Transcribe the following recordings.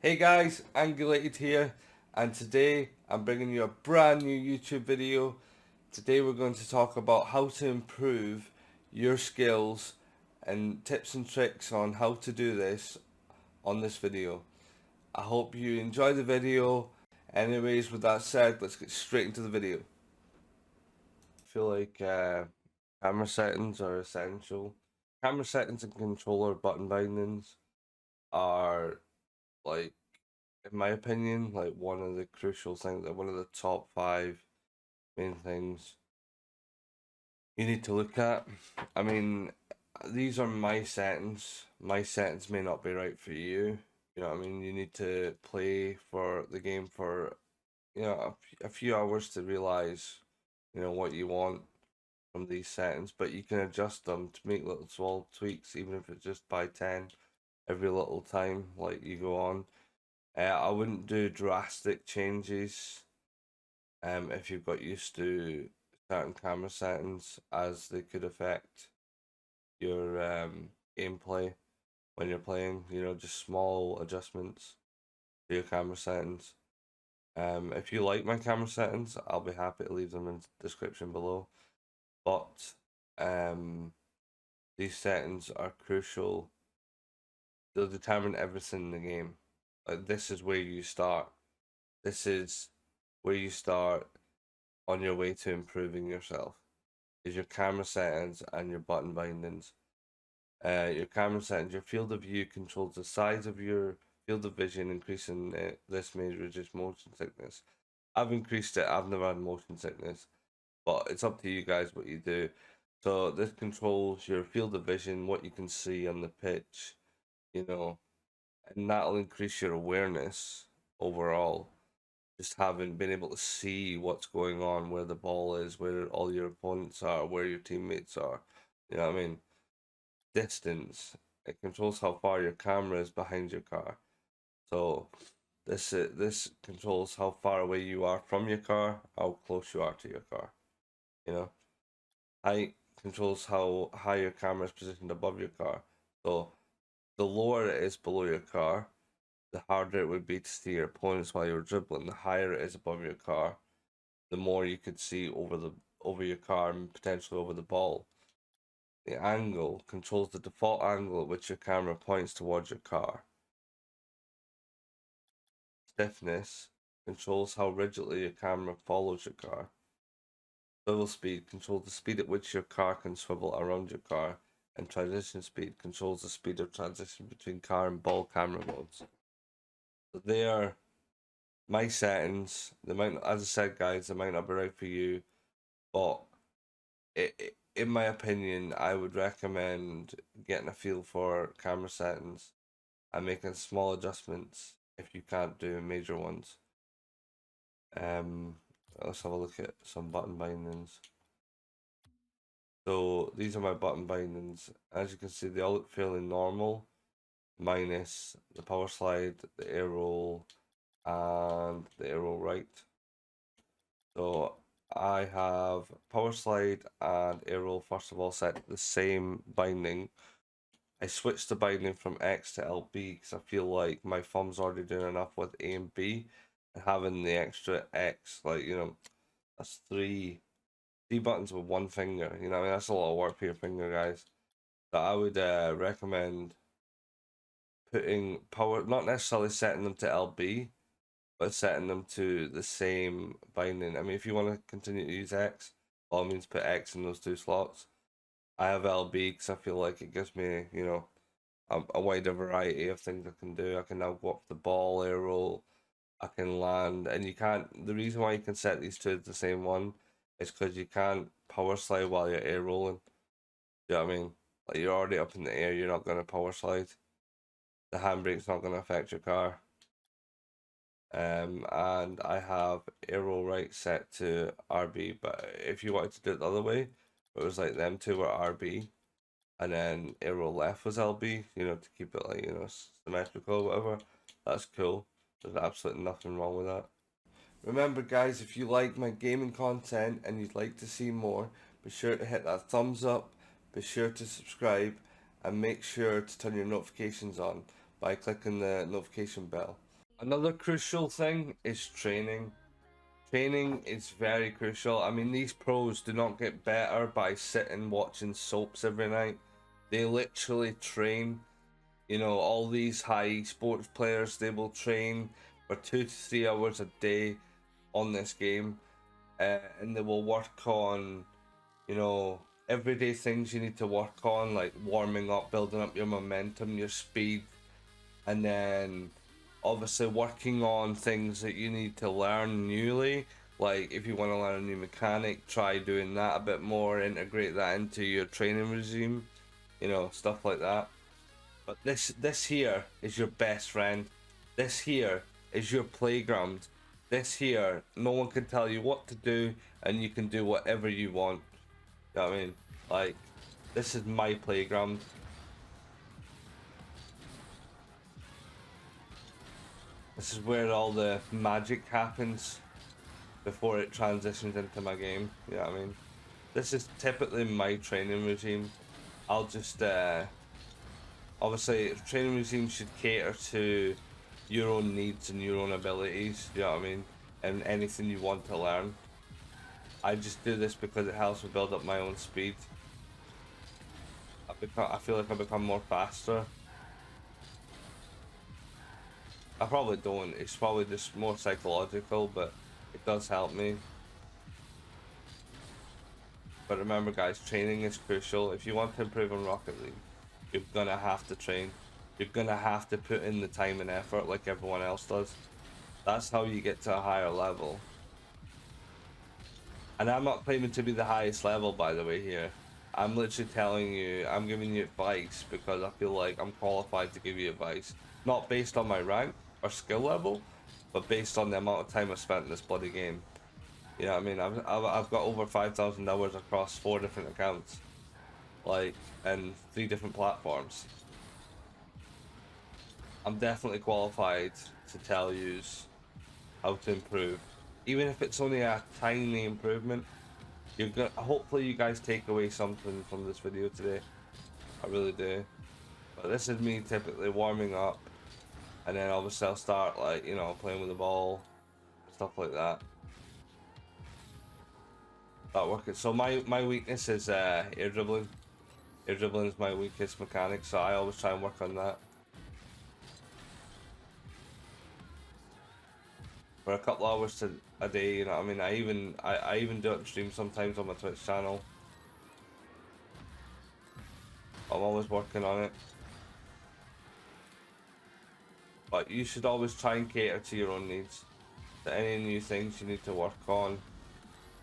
Hey guys, Angulated here, and today I'm bringing you a brand new YouTube video. Today we're going to talk about how to improve your skills and tips and tricks on how to do this on this video. I hope you enjoy the video. Anyways, with that said, let's get straight into the video. I feel like camera settings are essential. Camera settings and controller button bindings are like, in my opinion, like one of the crucial things, like one of the top five main things you need to look at. I mean, these are my settings. My settings may not be right for you. You know what I mean? You need to play for the game for, a few hours to realize, what you want from these settings, but you can adjust them to make little small tweaks, even if it's just by 10 every little time, like you go on. I wouldn't do drastic changes if you've got used to certain camera settings, as they could affect your gameplay when you're playing. Just small adjustments to your camera settings. If you like my camera settings, I'll be happy to leave them in the description below. But these settings are crucial. They'll determine everything in the game. Like, this is where you start. This is where you start on your way to improving yourself. Is your camera settings and your button bindings. Your camera settings, your field of view controls the size of your field of vision. Increasing this may reduce motion sickness. I've increased it. I've never had motion sickness, but it's up to you guys what you do. So this controls your field of vision, what you can see on the pitch, you know, and that'll increase your awareness overall. Just having been able to see what's going on, where the ball is, where all your opponents are, where your teammates are. You know what I mean? Distance. It controls how far your camera is behind your car. So this controls how far away you are from your car, how close you are to your car. You know, height controls how high your camera is positioned above your car. So the lower it is below your car, the harder it would be to see your opponents while you're dribbling. The higher it is above your car, the more you could see over your car and potentially over the ball. The angle controls the default angle at which your camera points towards your car. Stiffness controls how rigidly your camera follows your car. Swivel speed controls the speed at which your car can swivel around your car, and transition speed controls the speed of transition between car and ball camera modes. So they are my settings. They might, as I said, guys, they might not be right for you, but in my opinion, I would recommend getting a feel for camera settings and making small adjustments if you can't do major ones. Um, let's have a look at some button bindings. So these are my button bindings. As you can see, they all look fairly normal, minus the power slide, the air roll, and the air roll right. So I have power slide and air roll first of all set to the same binding. I switched the binding from X to LB because I feel like my thumb's already doing enough with A and B, and having the extra X, like, that's three buttons with one finger. I mean, that's a lot of work for your finger, guys. So I would recommend putting power, not necessarily setting them to LB, but setting them to the same binding. I mean, if you want to continue to use X, by all means put X in those two slots. I have LB because I feel like it gives me, a wider variety of things I can do. I can now go up the ball, air roll, I can land, and you can't. The reason why you can set these two to the same one is because you can't power slide while you're air rolling. Do you know what I mean? Like, you're already up in the air, you're not gonna power slide. The handbrake's not gonna affect your car. And I have air roll right set to RB, but if you wanted to do it the other way, it was like them two were RB, and then air roll left was LB, to keep it like, symmetrical or whatever. That's cool. There's absolutely nothing wrong with that. Remember, guys, if you like my gaming content and you'd like to see more, be sure to hit that thumbs up, be sure to subscribe, and make sure to turn your notifications on by clicking the notification bell. Another crucial thing is training. Training is very crucial. I mean, these pros do not get better by sitting watching soaps every night. They literally train. You know, all these high sports players, they will train for 2 to 3 hours a day on this game, and they will work on, you know, everyday things you need to work on, like warming up, building up your momentum, your speed, and then obviously working on things that you need to learn newly. Like if you want to learn a new mechanic, try doing that a bit more, integrate that into your training regime, you know, stuff like that. But this here is your best friend. This here is your playground. This here, no one can tell you what to do, and you can do whatever you want. You know what I mean? Like, this is my playground. This is where all the magic happens before it transitions into my game. You know what I mean? This is typically my training regime. I'll just obviously training regime should cater to your own needs and your own abilities, you know what I mean, and anything you want to learn. I just do this because it helps me build up my own speed. I feel like I become more faster. I probably don't, it's probably just more psychological, but it does help me. But remember guys, training is crucial. If you want to improve in Rocket League, you're gonna have to train. You're gonna have to put in the time and effort like everyone else does. That's how you get to a higher level. And I'm not claiming to be the highest level, by the way, here. I'm literally telling you, I'm giving you advice because I feel like I'm qualified to give you advice. Not based on my rank or skill level, but based on the amount of time I've spent in this bloody game. You know what I mean? I've got over 5,000 hours across 4 different accounts. Like, and 3 different platforms. I'm definitely qualified to tell you how to improve. Even if it's only a tiny improvement, you're gonna, hopefully you guys take away something from this video today. I really do. But this is me typically warming up, and then obviously I'll start, like, you know, playing with the ball, stuff like that. That working. So my weakness is air dribbling. Air dribbling is my weakest mechanic, so I always try and work on that. For a couple hours a day, you know what I mean? I even do it in stream sometimes on my Twitch channel. I'm always working on it. But you should always try and cater to your own needs. So any new things you need to work on,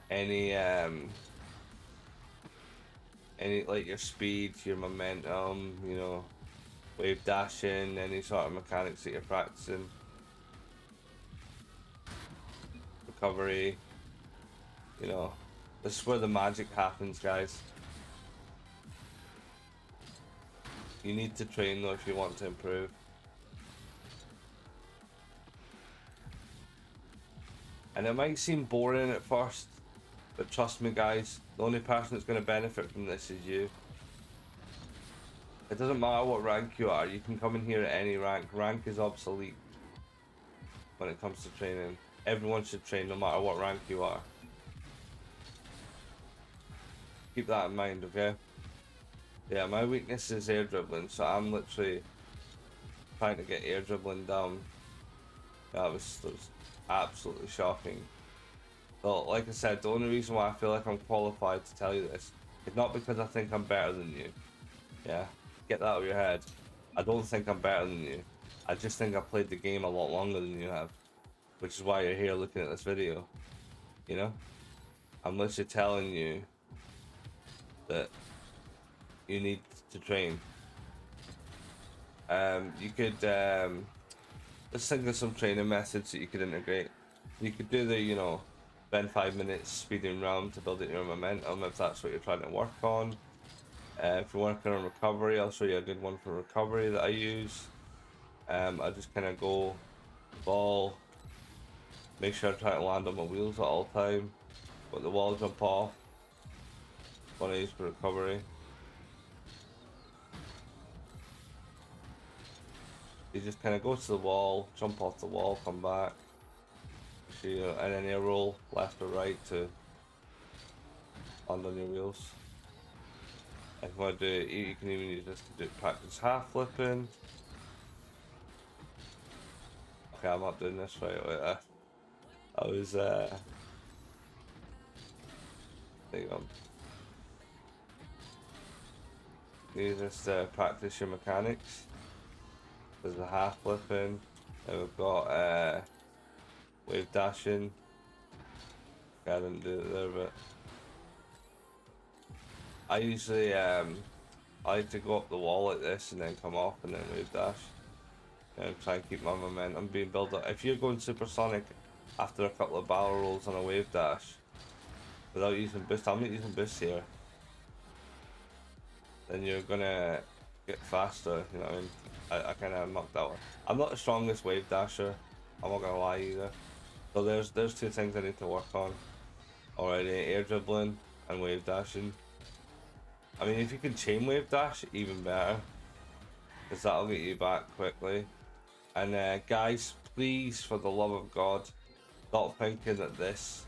any like your speed, your momentum, you know, wave dashing, any sort of mechanics that you're practicing, recovery, you know, this is where the magic happens, guys. You need to train though if you want to improve. And it might seem boring at first, but trust me guys, the only person that's going to benefit from this is you. It doesn't matter what rank you are, you can come in here at any rank. Rank is obsolete when it comes to training. Everyone should train no matter what rank you are. Keep that in mind, okay? Yeah, my weakness is air dribbling, so I'm literally trying to get air dribbling down. That was absolutely shocking. So, like I said, the only reason why I feel like I'm qualified to tell you this is not because I think I'm better than you. Yeah, get that out of your head. I don't think I'm better than you. I just think I've played the game a lot longer than you have, which is why you're here looking at this video. You know? I'm literally telling you that you need to train. You could let's think of some training methods that you could integrate. You could do the, you know, spend 5 minutes speeding around to build up your momentum if that's what you're trying to work on. If you're working on recovery, I'll show you a good one for recovery that I use. I just kind of go ball, make sure I try to land on my wheels at all time, but the wall jump off. One I use for recovery. You just kind of go to the wall, jump off the wall, come back, and then you roll left or right to land on your wheels. If you want to do it, you can even use this to do practice half flipping. Okay, I'm not doing this right away. I was there you go. Use this to practice your mechanics. There's the half flipping. Then we've got wave dashing. Okay, I didn't do it there, but I usually I like to go up the wall like this and then come off and then wave dash. And try and keep my momentum being built up. If you're going supersonic after a couple of barrel rolls on a wave dash without using boost, I'm not using boost here, then you're gonna get faster, you know what I mean? I kind of knocked that one. I'm not the strongest wave dasher, I'm not gonna lie either. So there's two things I need to work on already: air dribbling and wave dashing. I mean, if you can chain wave dash, even better, because that'll get you back quickly. And guys, please, for the love of God, stop thinking that this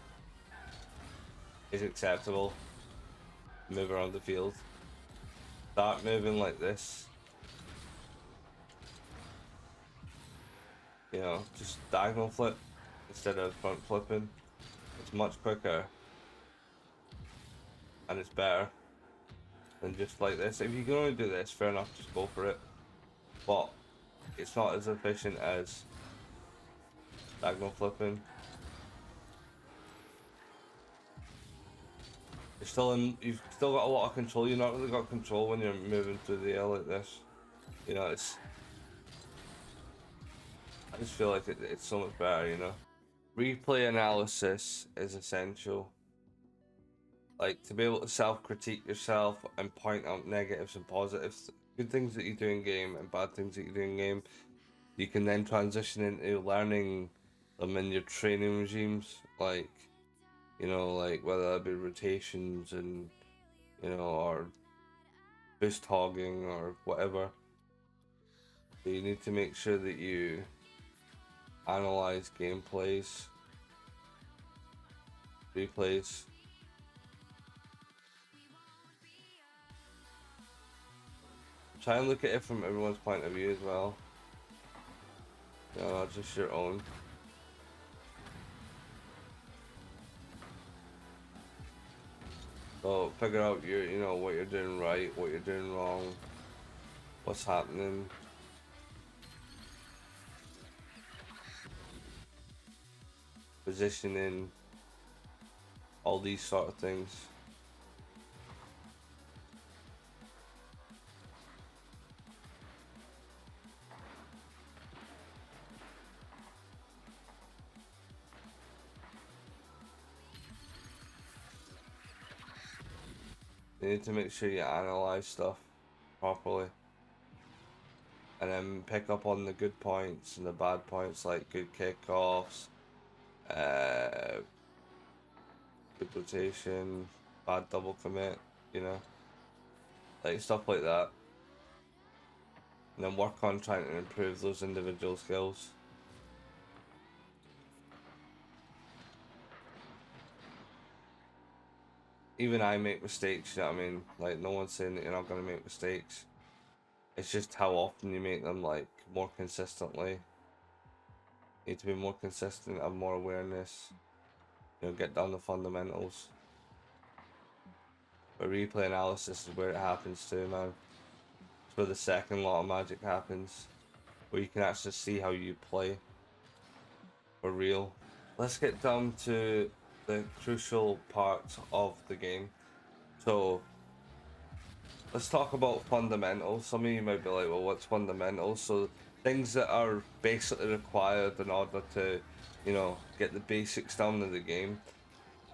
is acceptable. Move around the field. Start moving like this. You know, just diagonal flip instead of front flipping. It's much quicker and it's better than just like this. If you can only do this, fair enough, just go for it. But it's not as efficient as diagonal flipping. You've still got a lot of control. You've not really got control when you're moving through the air like this. You know, I just feel like it's so much better, you know. Replay analysis is essential. Like, to be able to self-critique yourself and point out negatives and positives, good things that you do in game and bad things that you do in game, you can then transition into learning them in your training regimes, like, you know, like whether that be rotations and, you know, or boost hogging or whatever. So you need to make sure that you analyze gameplays, replays. Try and look at it from everyone's point of view as well. You know, not just your own. So figure out you know, what you're doing right, what you're doing wrong, what's happening. Positioning, all these sort of things. You need to make sure you analyze stuff properly and then pick up on the good points and the bad points, like good kickoffs, good rotation, bad double commit, you know, like stuff like that, and then work on trying to improve those individual skills. Even I make mistakes, you know what I mean? Like, no one's saying that you're not going to make mistakes. It's just how often you make them, like, more consistently. You need to be more consistent, have more awareness. You know, get down the fundamentals. But replay analysis is where it happens too, man. It's where the second law of magic happens. Where you can actually see how you play. For real. Let's get down to the crucial parts of the game. So let's talk about fundamentals. Some of you might be like, well, what's fundamentals? So things that are basically required in order to, you know, get the basics down in the game.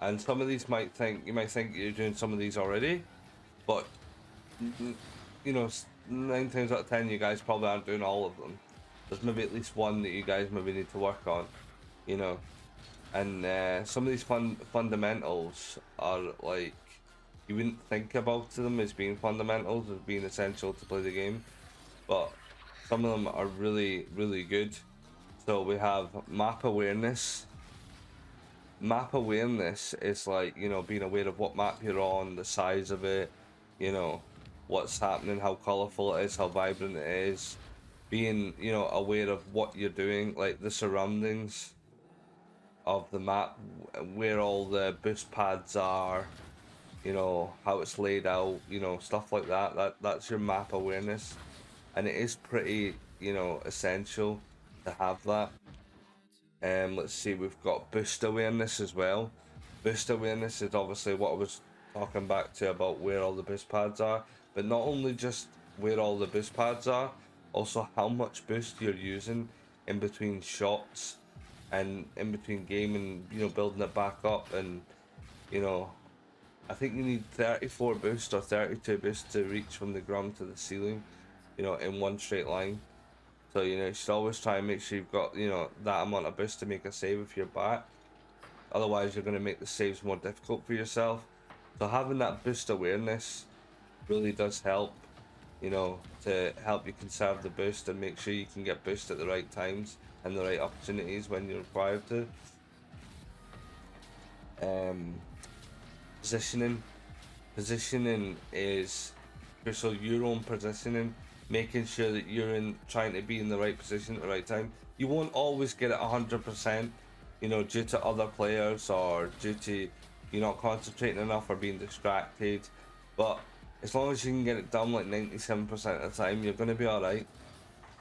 And some of these you might think you're doing some of these already, but you know, 9 times out of 10 you guys probably aren't doing all of them. There's maybe at least one that you guys maybe need to work on, you know. And some of these fundamentals are like, you wouldn't think about them as being fundamentals, as being essential to play the game, but Some of them are really, really good. So we have map awareness. Map awareness is like, you know, being aware of what map you're on, the size of it, you know, what's happening, how colorful it is, how vibrant it is, being, you know, aware of what you're doing, like the surroundings of the map, where all the boost pads are, you know, how it's laid out, you know, stuff like that. That's your map awareness, and it is pretty, you know, essential to have that. Let's see, we've got boost awareness as well. Boost awareness is obviously what I was talking back to about where all the boost pads are, but not only just where all the boost pads are, also how much boost you're using in between shots and in between game, and you know, building it back up. And you know, I think you need 34 boost or 32 boost to reach from the ground to the ceiling, you know, in one straight line. So, you know, you should always try and make sure you've got, you know, that amount of boost to make a save if you're back. Otherwise, you're going to make the saves more difficult for yourself. So having that boost awareness really does help, you know, to help you conserve the boost and make sure you can get boost at the right times and the right opportunities when you're required to. Positioning. Positioning is crucial. Your own positioning, making sure that you're trying to be in the right position at the right time. You won't always get it 100%, you know, due to other players or due to you not concentrating enough or being distracted. But as long as you can get it done like 97% of the time, you're going to be alright.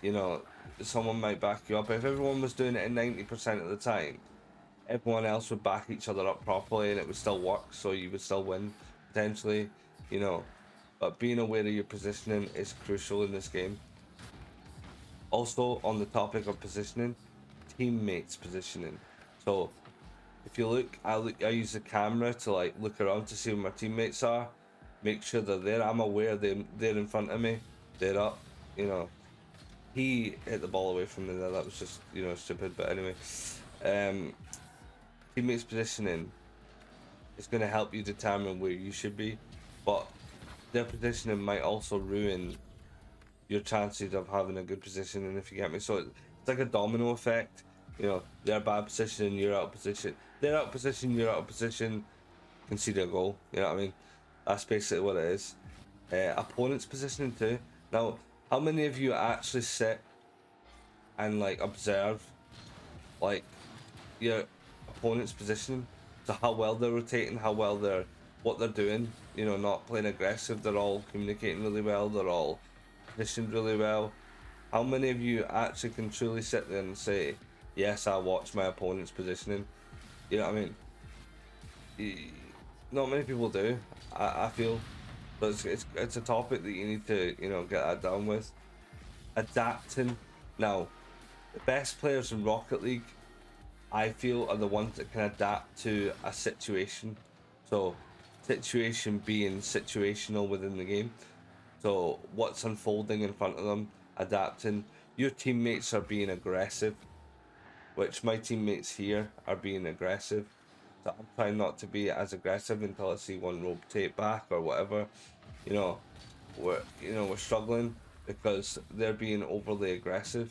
You know, someone might back you up. If everyone was doing it at 90% of the time, everyone else would back each other up properly and it would still work, so you would still win potentially, you know. But being aware of your positioning is crucial in this game. Also, on the topic of positioning, teammates positioning. So if you look, I use the camera to like look around to see where my teammates are, make sure they're there. I'm aware they're in front of me, they're up, you know. He hit the ball away from me there, that was just, you know, stupid. But anyway, teammates positioning is going to help you determine where you should be, but their positioning might also ruin your chances of having a good position. And if you get me, so it's like a domino effect. You know, they're bad position, you're out of position. They're out of position, you're out of position. Concede a goal. You know what I mean? That's basically what it is. Opponent's positioning too. Now, how many of you actually sit and like observe, like your opponent's positioning? So how well they're rotating, how well what they're doing. You know, not playing aggressive. They're all communicating really well. They're all positioned really well. How many of you actually can truly sit there and say, yes, I watch my opponent's positioning? You know what I mean? Not many people do, I feel. But it's a topic that you need to, you know, get that down with. Adapting. Now, the best players in Rocket League, I feel, are the ones that can adapt to a situation. So, situation being situational within the game. So, what's unfolding in front of them, adapting. Your teammates are being aggressive, which my teammates here are being aggressive. So I'm trying not to be as aggressive until I see one rotate back or whatever. You know, we're struggling because they're being overly aggressive,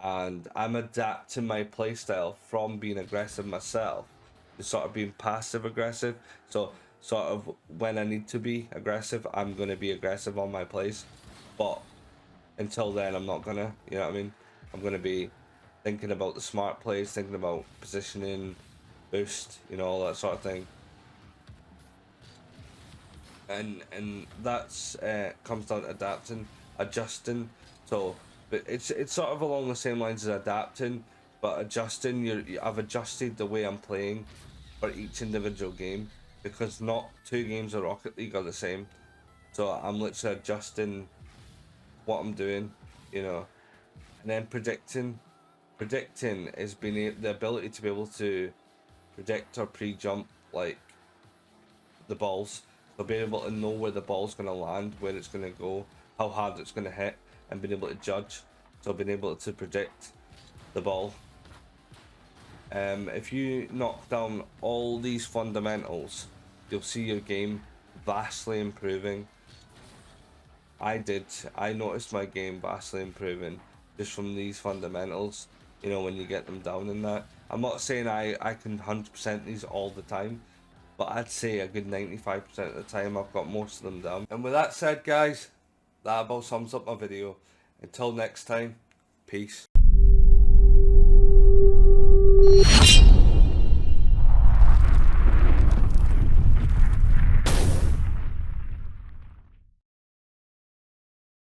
and I'm adapting my playstyle from being aggressive myself to sort of being passive aggressive. So sort of when I need to be aggressive, I'm gonna be aggressive on my plays, but until then I'm not gonna. You know what I mean? I'm gonna be thinking about the smart plays, thinking about positioning, boost, you know, all that sort of thing. And that's comes down to adapting, adjusting. So, but it's sort of along the same lines as adapting, but adjusting. I've adjusted the way I'm playing for each individual game, because not two games of Rocket League are the same. So I'm literally adjusting what I'm doing, you know, and then predicting. Predicting is being the ability to be able to predict or pre-jump like the balls. So being able to know where the ball's going to land, where it's going to go, how hard it's going to hit, and being able to judge. So being able to predict the ball. If you knock down all these fundamentals, you'll see your game vastly improving. I noticed my game vastly improving just from these fundamentals, you know, when you get them down in that. I'm not saying I can 100% these all the time, but I'd say a good 95% of the time I've got most of them down. And with that said, guys, that about sums up my video. Until next time, peace.